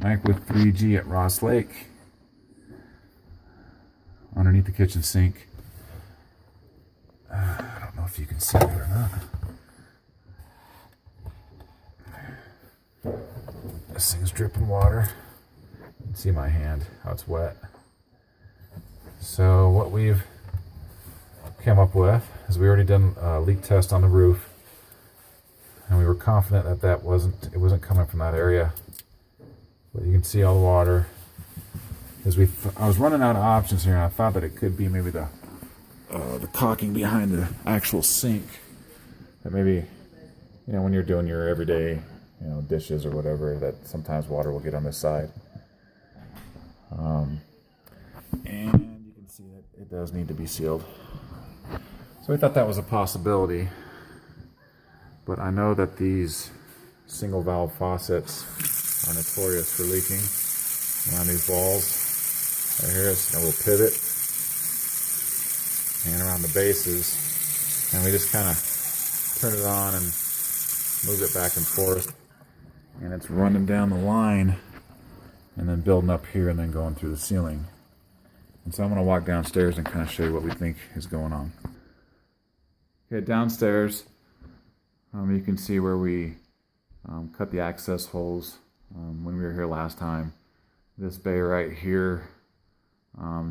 Mike with 3G at Ross Lake, underneath the kitchen sink. I don't know if you can see it or not. This thing's dripping water. You can see my hand, how it's wet. So what we've come up with is we already done a leak test on the roof, and we were confident that it wasn't coming from that area. But you can see all the water. I was running out of options here, and I thought that it could be maybe the caulking behind the actual sink. That maybe, when you're doing your everyday, dishes or whatever, that sometimes water will get on this side. And you can see that it does need to be sealed. So we thought that was a possibility. But I know that these single valve faucets are notorious for leaking around these walls. Right here is a little pivot, and around the bases, and we just kind of turn it on and move it back and forth, and it's running down the line and then building up here and then going through the ceiling. And so I'm going to walk downstairs and kind of show you what we think is going on. Okay, downstairs, you can see where we cut the access holes when we were here last time. This bay right here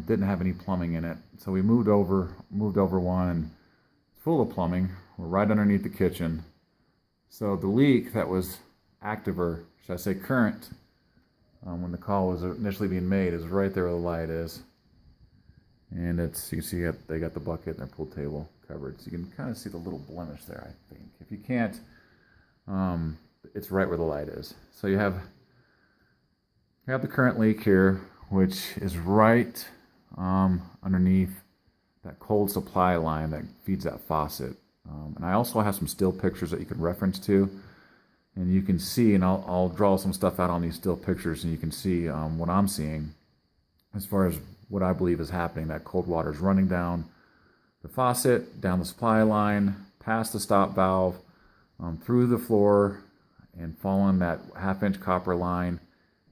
didn't have any plumbing in it, so we moved over one, and it's full of plumbing. We're right underneath the kitchen. So the leak that was active, or should I say current, when the call was initially being made, is right there where the light is. And you can see they got the bucket and their pool table covered, so you can kind of see the little blemish there, I think. If you can't, it's right where the light is. So you have the current leak here, which is right underneath that cold supply line that feeds that faucet. And I also have some still pictures that you can reference to, and you can see, and I'll draw some stuff out on these still pictures, and you can see what I'm seeing as far as what I believe is happening. That cold water is running down the faucet, down the supply line, past the stop valve, through the floor, and following that half-inch copper line,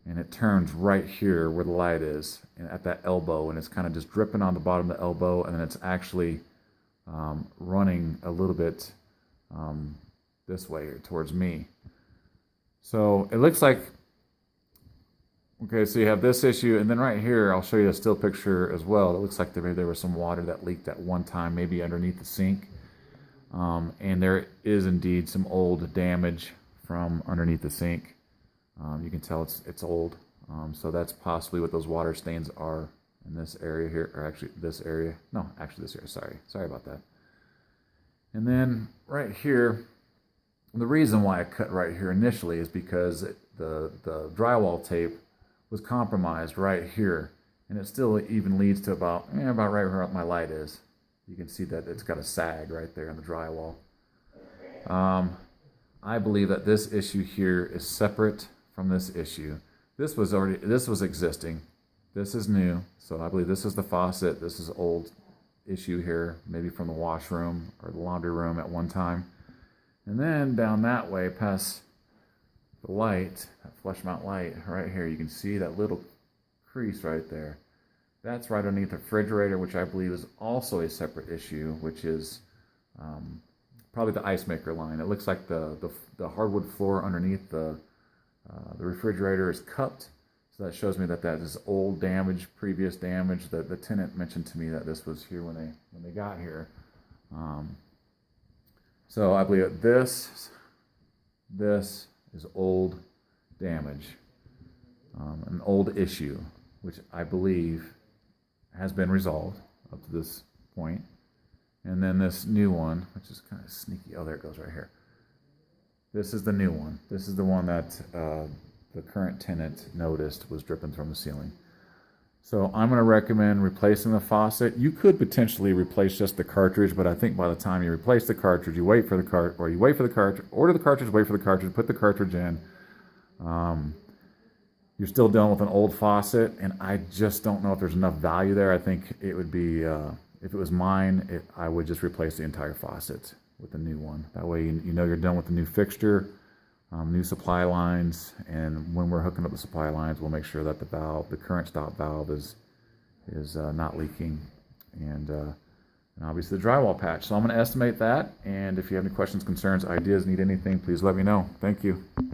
and it turns right here where the light is, and at that elbow, and it's kind of just dripping on the bottom of the elbow, and then it's actually running a little bit this way towards me. So it looks like, okay, so you have this issue, and then right here, I'll show you a still picture as well. It looks like there was some water that leaked at one time, maybe underneath the sink. And there is indeed some old damage from underneath the sink. You can tell it's old. So that's possibly what those water stains are in this area here, or actually this area. No, actually this area, sorry about that. And then right here, the reason why I cut right here initially is because the drywall tape was compromised right here, and it still even leads to about right where my light is. You can see that it's got a sag right there in the drywall. I believe that this issue here is separate from this issue. This was existing. This is new, so I believe this is the faucet. This is old issue here, maybe from the washroom or the laundry room at one time. And then down that way, past the light, that flush mount light right here, you can see that little crease right there. That's right underneath the refrigerator, which I believe is also a separate issue, which is probably the ice maker line. It looks like the hardwood floor underneath the refrigerator is cupped, so that shows me that is old damage, previous damage. The tenant mentioned to me that this was here when they got here. So I believe that this is old damage, an old issue, which I believe has been resolved up to this point. And then this new one, which is kind of sneaky. Oh, there it goes right here. This is the new one. This is the one that the current tenant noticed was dripping from the ceiling. So I'm going to recommend replacing the faucet. You could potentially replace just the cartridge, but I think by the time you replace the cartridge, you wait for the cartridge, order the cartridge, wait for the cartridge, put the cartridge in. You're still dealing with an old faucet, and I just don't know if there's enough value there. I think it would be, if it was mine, I would just replace the entire faucet with a new one. That way you know you're done with the new fixture. new supply lines, and when we're hooking up the supply lines, we'll make sure that the current stop valve is not leaking, and obviously the drywall patch. So I'm going to estimate that, and if you have any questions, concerns, ideas, need anything, please let me know. Thank you.